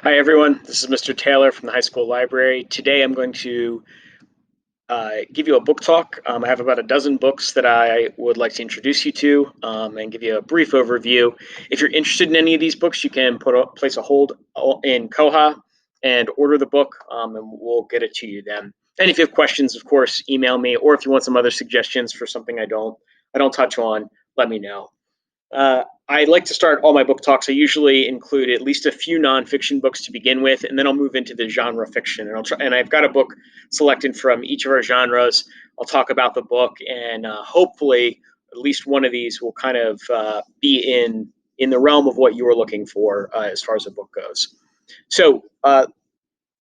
Hi, everyone. This is Mr. Taylor from the high school library. Today I'm going to give you a book talk. I have about a dozen books that I would like to introduce you to and give you a brief overview. If you're interested in any of these books, you can place a hold in Koha and order the book, and we'll get it to you then. And if you have questions, of course, email me, or if you want some other suggestions for something I don't touch on, let me know. I like to start all my book talks. I usually include at least a few nonfiction books to begin with, and then I'll move into the genre fiction. And I'll try. And I've got a book selected from each of our genres. I'll talk about the book, and hopefully, at least one of these will kind of be in the realm of what you are looking for as far as a book goes. So.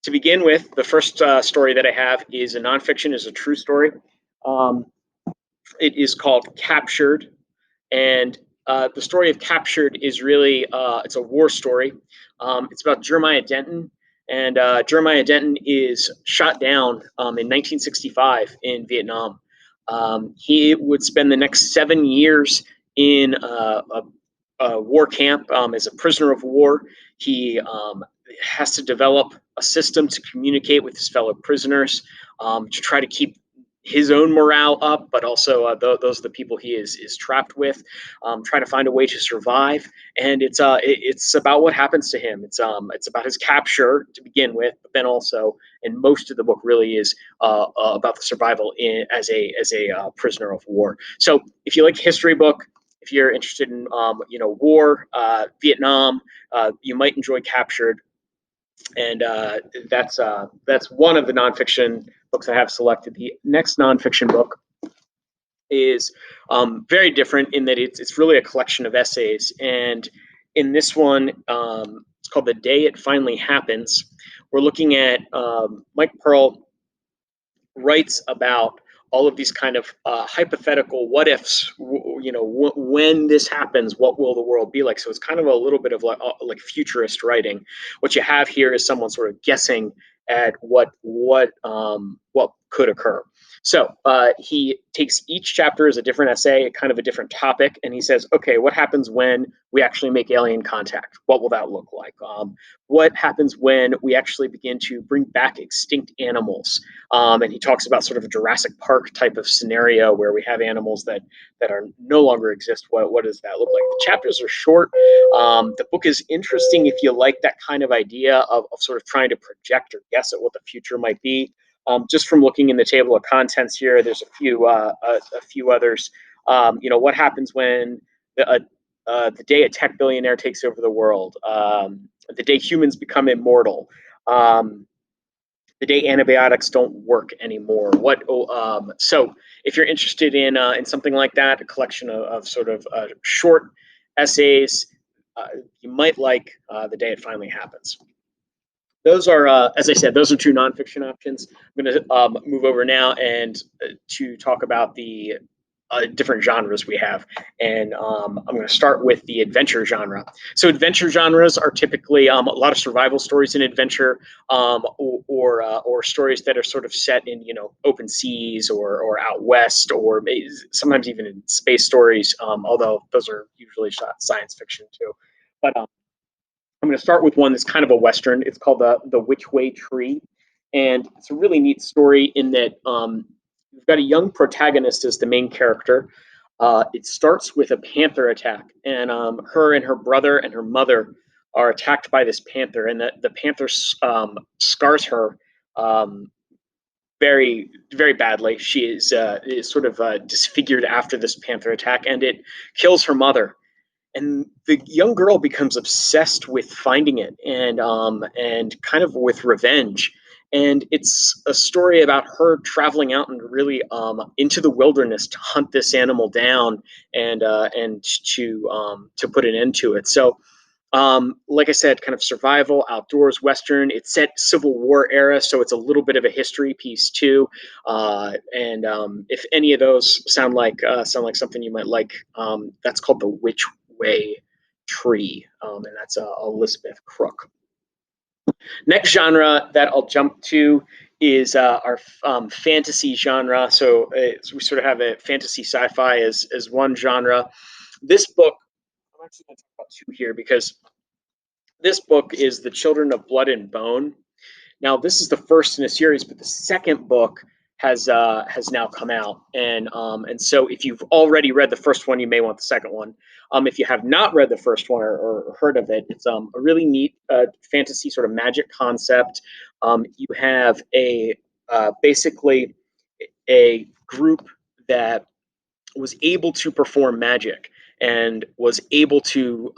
To begin with, the first story that I have is a nonfiction, is a true story. Um, it is called Captured, and the story of Captured is really it's a war story. It's about Jeremiah Denton, and Jeremiah Denton is shot down in 1965 in Vietnam. He would spend the next 7 years in a war camp as a prisoner of war. He has to develop a system to communicate with his fellow prisoners to try to keep his own morale up, but also those are the people he is trapped with, trying to find a way to survive. And it's about what happens to him. It's about his capture to begin with, but then also, and most of the book really is about the survival as a prisoner of war. So if you like a history book, if you're interested in war, Vietnam, you might enjoy Captured. And that's one of the nonfiction books I have selected. The next nonfiction book is very different in that it's really a collection of essays. And in this one, it's called The Day It Finally Happens. We're looking at Mike Pearl writes about all of these kind of hypothetical what ifs. When this happens, what will the world be like? So it's kind of a little bit of like futurist writing. What you have here is someone sort of guessing at what could occur. So he takes each chapter as a different essay, kind of a different topic, and he says, okay, what happens when we actually make alien contact? What will that look like? What happens when we actually begin to bring back extinct animals? And he talks about sort of a Jurassic Park type of scenario where we have animals that are no longer exist. What does that look like? The chapters are short. The book is interesting if you like that kind of idea of sort of trying to project or guess at what the future might be. Just from looking in the table of contents here, there's a few others. What happens when the day a tech billionaire takes over the world? The day humans become immortal? The day antibiotics don't work anymore? So if you're interested in something like that, a collection of sort of short essays, you might like The Day It Finally Happens. Those are, as I said, those are two nonfiction options. I'm going to move over now and to talk about the different genres we have. And I'm going to start with the adventure genre. So adventure genres are typically a lot of survival stories in adventure, or stories that are sort of set in open seas or out west, or sometimes even in space stories. Although those are usually science fiction too. But I'm going to start with one that's kind of a Western. It's called the Which Way Tree. And it's a really neat story in that you've got a young protagonist as the main character. It starts with a panther attack, and her and her brother and her mother are attacked by this panther, and the panther scars her very, very badly. She is sort of disfigured after this panther attack, and it kills her mother. And the young girl becomes obsessed with finding it and kind of with revenge. And it's a story about her traveling out and really into the wilderness to hunt this animal down and to put an end to it. So like I said, kind of survival, outdoors, Western. It's set Civil War era, so it's a little bit of a history piece too. And if any of those sound like something you might like, that's called The Which Way Tree, and that's Elizabeth Crook. Next genre that I'll jump to is our fantasy genre. So we sort of have a fantasy sci-fi as one genre. This book, I'm actually going to talk about two here because This book is The Children of Blood and Bone. Now, this is the first in a series, but the second book has now come out, and so if you've already read the first one, you may want the second one. If you have not read the first one or heard of it, it's a really neat fantasy sort of magic concept. You have a basically a group that was able to perform magic and was able to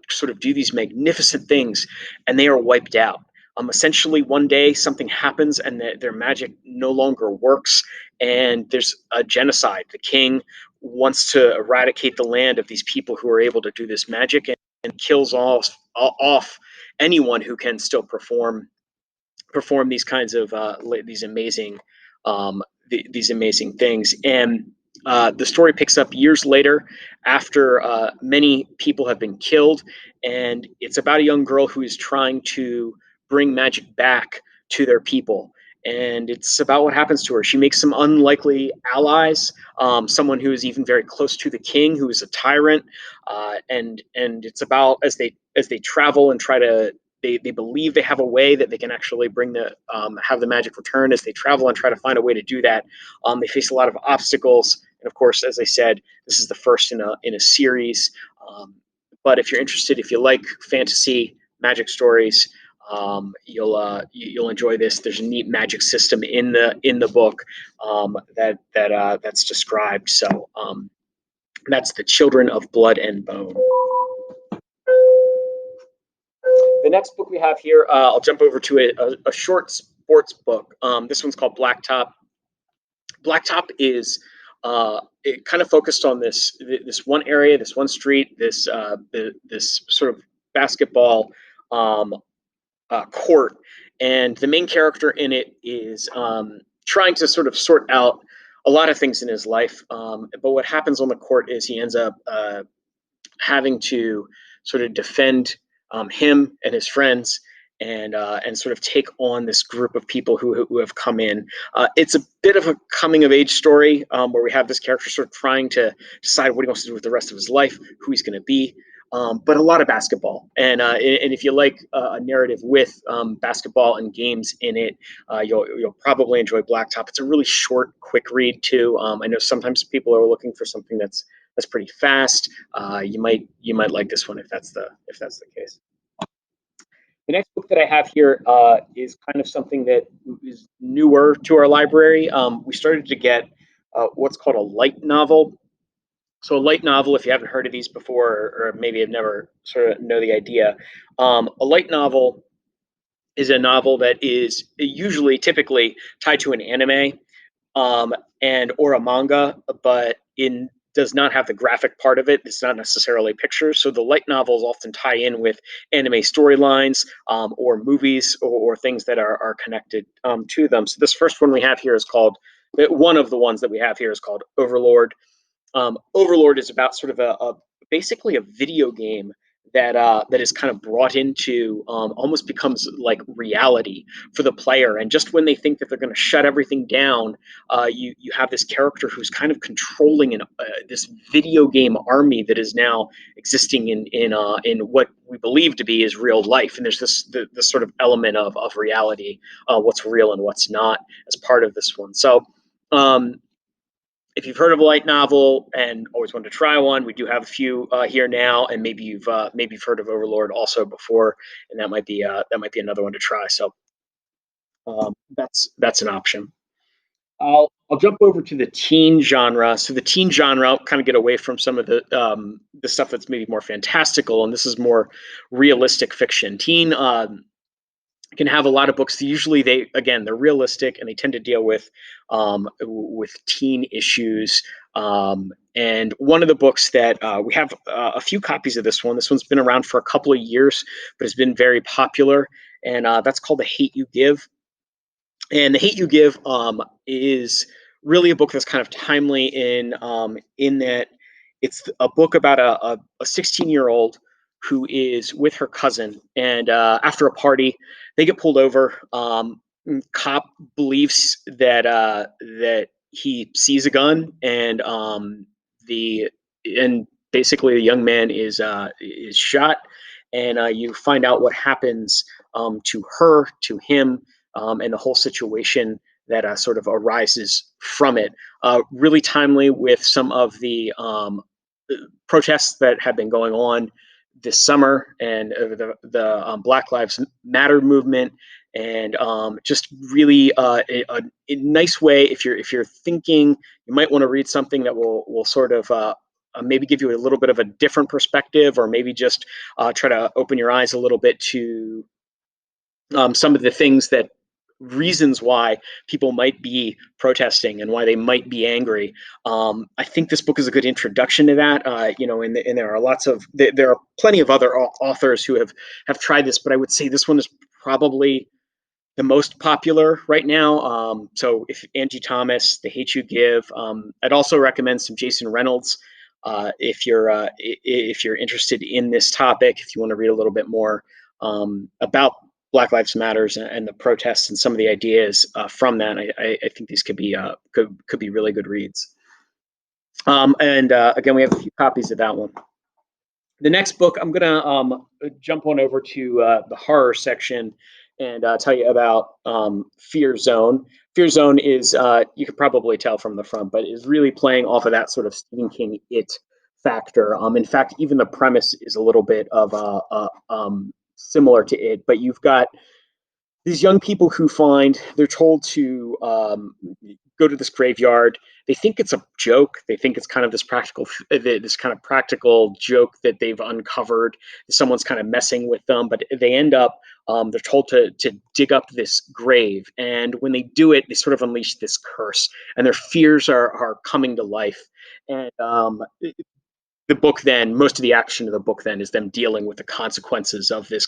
sort of do these magnificent things, and they are wiped out. Essentially, one day something happens and their magic no longer works, and there's a genocide. The king wants to eradicate the land of these people who are able to do this magic, and kills off anyone who can still perform these kinds of these amazing um, these amazing things. And the story picks up years later after many people have been killed, and it's about a young girl who is trying to bring magic back to their people. And it's about what happens to her. She makes some unlikely allies, someone who is even very close to the king, who is a tyrant. And it's about as they travel and try to they believe they have a way that they can actually bring the have the magic return. As they travel and try to find a way to do that, they face a lot of obstacles. And of course, as I said, this is the first in a series. But if you're interested, if you like fantasy magic stories, you'll enjoy this. There's a neat magic system in the book that's described. So that's The Children of Blood and Bone. The next book we have here, I'll jump over to a short sports book. This one's called Blacktop. Blacktop is it kind of focused on this one area, this one street, this sort of basketball um, court, and the main character in it is trying to sort of sort out a lot of things in his life. But what happens on the court is he ends up having to sort of defend him and his friends, and sort of take on this group of people who have come in. It's a bit of a coming of age story, where we have this character sort of trying to decide what he wants to do with the rest of his life, who he's going to be. But a lot of basketball, and if you like a narrative with basketball and games in it, you'll probably enjoy Blacktop. It's a really short, quick read too. I know sometimes people are looking for something that's pretty fast. You might like this one if that's the case. The next book that I have here is kind of something that is newer to our library. We started to get what's called a light novel. So a light novel, if you haven't heard of these before, or maybe have never sort of know the idea, a light novel is a novel that is usually typically tied to an anime, um, and or a manga, but in does not have the graphic part of it. It's not necessarily pictures. So the light novels often tie in with anime storylines, or movies, or things that are connected to them. So this first one we have here is called one of the ones that we have here is called Overlord. Overlord is about sort of a basically a video game that is kind of brought into almost becomes like reality for the player. And just when they think that they're going to shut everything down, you have this character who's kind of controlling this video game army that is now existing in what we believe to be is real life. And there's this sort of element of reality, what's real and what's not, as part of this one. So. If you've heard of a light novel and always wanted to try one, we do have a few here now, and maybe you've heard of Overlord also before, and that might be another one to try. So that's an option. I'll jump over to the teen genre. So the teen genre, I'll kind of get away from some of the stuff that's maybe more fantastical, and this is more realistic fiction. Teen can have a lot of books. Usually, they're realistic and they tend to deal with teen issues. And one of the books that we have a few copies of this one. This one's been around for a couple of years, but it's been very popular, and that's called The Hate You Give. And The Hate You Give is really a book that's kind of timely in that it's a book about a 16-year-old who is with her cousin, and after a party, they get pulled over. Cop believes that he sees a gun, the and basically the young man is shot, and you find out what happens to her, to him, and the whole situation that sort of arises from it. Really timely with some of the protests that have been going on this summer, and the Black Lives Matter movement, and just really a nice way. If you're thinking you might want to read something that will sort of maybe give you a little bit of a different perspective, or maybe just try to open your eyes a little bit to some of the things that reasons why people might be protesting and why they might be angry. I think this book is a good introduction to that. And there are there are plenty of other authors who have tried this, but I would say this one is probably the most popular right now. So if Angie Thomas, The Hate You Give, I'd also recommend some Jason Reynolds. If you're interested in this topic, if you want to read a little bit more about Black Lives Matters and the protests and some of the ideas from that, I think these could be really good reads. And again, we have a few copies of that one. The next book, I'm going to jump on over to the horror section and tell you about Fear Zone. Fear Zone is, you could probably tell from the front, but is really playing off of that sort of Stephen King It factor. In fact, even the premise is a little bit of similar to it, but you've got these young people who they're told to go to this graveyard. They think it's a joke. They think it's kind of this kind of practical joke that they've uncovered. Someone's kind of messing with them, but they end up, they're told to dig up this grave. And when they do it, they sort of unleash this curse, and their fears are coming to life. And the book then, most of the action of the book then is them dealing with the consequences of this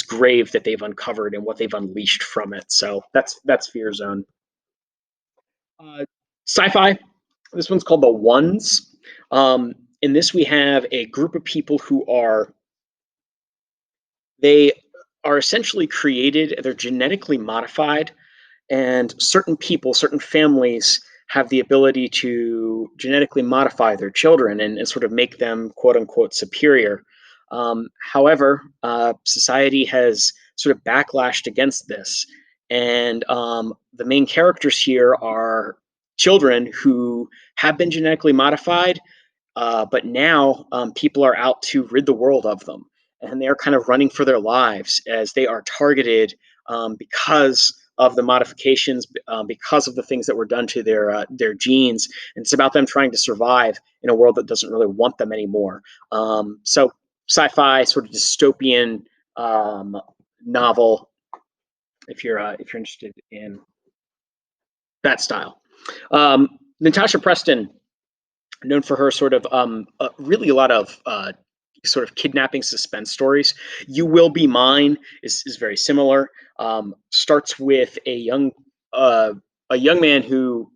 grave that they've uncovered and what they've unleashed from it. So that's Fear Zone. Sci-fi. This one's called The Ones. In this, we have a group of people they are essentially created. They're genetically modified, and certain people, certain families have the ability to genetically modify their children and sort of make them quote unquote superior. However, society has sort of backlashed against this. And the main characters here are children who have been genetically modified, but now people are out to rid the world of them. And they're kind of running for their lives as they are targeted because of the modifications, because of the things that were done to their genes. And it's about them trying to survive in a world that doesn't really want them anymore. So sci-fi, sort of dystopian novel, if you're interested in that style. Natasha Preston, known for her sort of really a lot of sort of kidnapping suspense stories. You Will Be Mine is very similar. Starts with a young man who,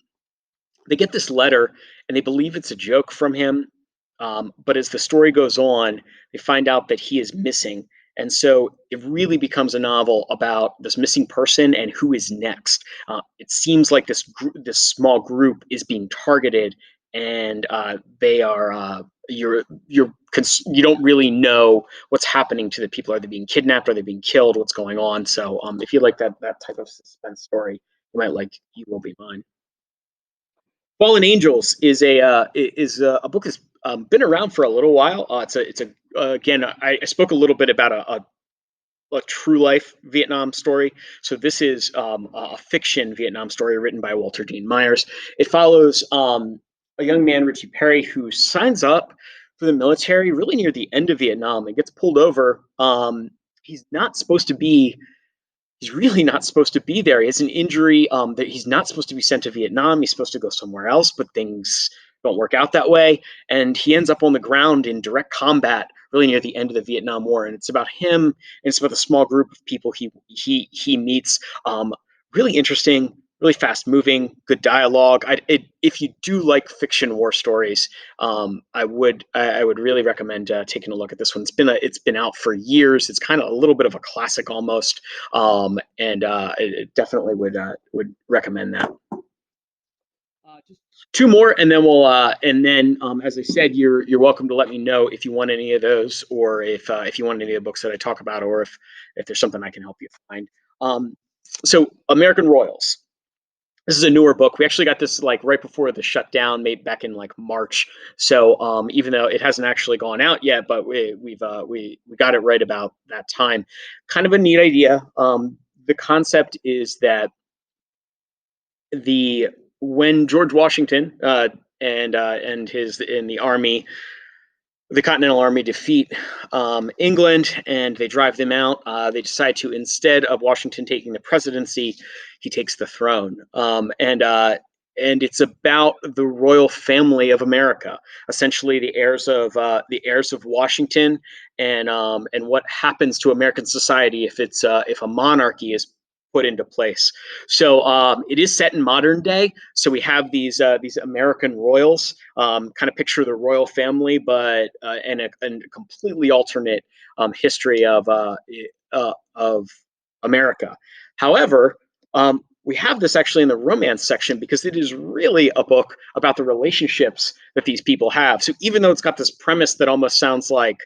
they get this letter and they believe it's a joke from him. But as the story goes on, they find out that he is missing. And so it really becomes a novel about this missing person and who is next. It seems like this small group is being targeted, and they are you don't really know what's happening to the people. Are they being kidnapped? Are they being killed? What's going on? So if you like that type of suspense story, you might like You Will Be Mine. Fallen Angels is a book that's been around for a little while. It's a again, I spoke a little bit about a true life Vietnam story. So this is a fiction Vietnam story written by Walter Dean Myers. It follows a young man, Richie Perry, who signs up for the military really near the end of Vietnam and gets pulled over. He's not supposed to be He's really not supposed to be there. He has an injury that he's not supposed to be sent to Vietnam. He's supposed to go somewhere else, but things don't work out that way. And he ends up on the ground in direct combat really near the end of the Vietnam War. And it's about him, and it's about the small group of people he meets. Really interesting, really fast moving, good dialogue. If you do like fiction war stories, I would really recommend taking a look at this one. It's been out for years. It's kind of a little bit of a classic almost, and definitely would recommend that. Just two more, and then as I said, you're welcome to let me know if you want any of those, or if you want any of the books that I talk about, or if there's something I can help you find. Um, so, American Royals. This is a newer book. We actually got this like right before the shutdown, made back in like March. So even though it hasn't actually gone out yet, but we got it right about that time. Kind of a neat idea. The concept is that the when George Washington and his in the army, the Continental Army defeat England and they drive them out. They decide to, instead of Washington taking the presidency, he takes the throne. And it's about the royal family of America, essentially the heirs of Washington, and what happens to American society if a monarchy is put into place. So it is set in modern day. So we have these American royals. Kind of picture the royal family, but and a completely alternate history of America. However, we have this actually in the romance section because it is really a book about the relationships that these people have. So even though it's got this premise that almost sounds like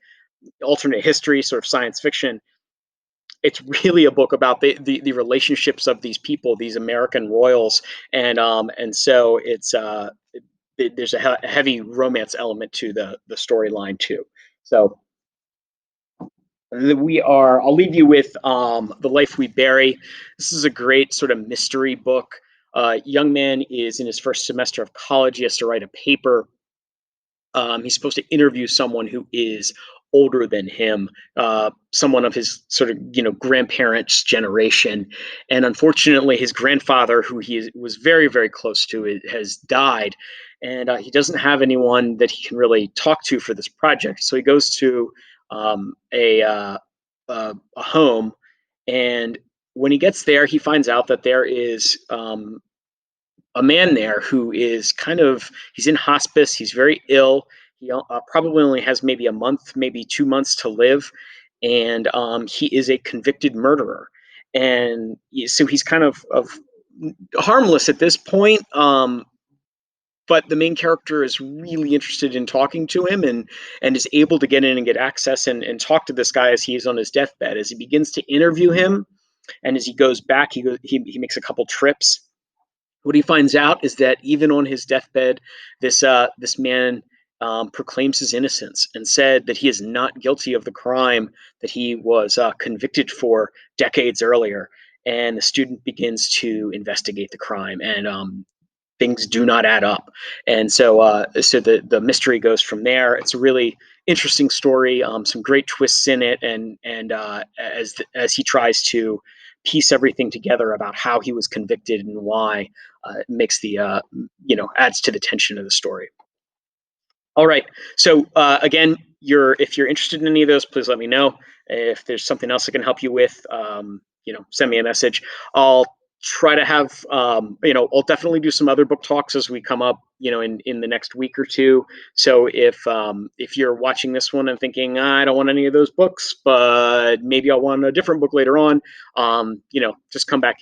alternate history, sort of science fiction, it's really a book about the relationships of these people, these American royals, and so there's a heavy romance element to the storyline too. So I'll leave you with The Life We Bury. This is a great sort of mystery book. Young man is in his first semester of college. He has to write a paper. He's supposed to interview someone who is older than him, someone of his sort of grandparents' generation, and unfortunately, his grandfather, who was very very close to, has died, and he doesn't have anyone that he can really talk to for this project. So he goes to a home, and when he gets there, he finds out that there is a man there who is he's in hospice. He's very ill. He probably only has maybe a month, maybe 2 months to live, and he is a convicted murderer. And so he's of harmless at this point. But the main character is really interested in talking to him, and is able to get in and get access and talk to this guy as he is on his deathbed. As he begins to interview him, and as he goes back, he makes a couple trips. What he finds out is that even on his deathbed, this man proclaims his innocence and said that he is not guilty of the crime that he was convicted for decades earlier. And the student begins to investigate the crime, and things do not add up. And so the mystery goes from there. It's a really interesting story, some great twists in it, and as he tries to piece everything together about how he was convicted and why, makes the adds to the tension of the story. All right. So again, if you're interested in any of those, please let me know. If there's something else I can help you with, send me a message. I'll try to have, I'll definitely do some other book talks as we come up, in the next week or two. So if you're watching this one and thinking, I don't want any of those books, but maybe I'll want a different book later on, just come back,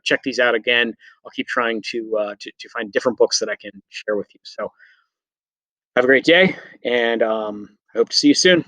check these out again. I'll keep trying to find different books that I can share with you. So have a great day, and I hope to see you soon.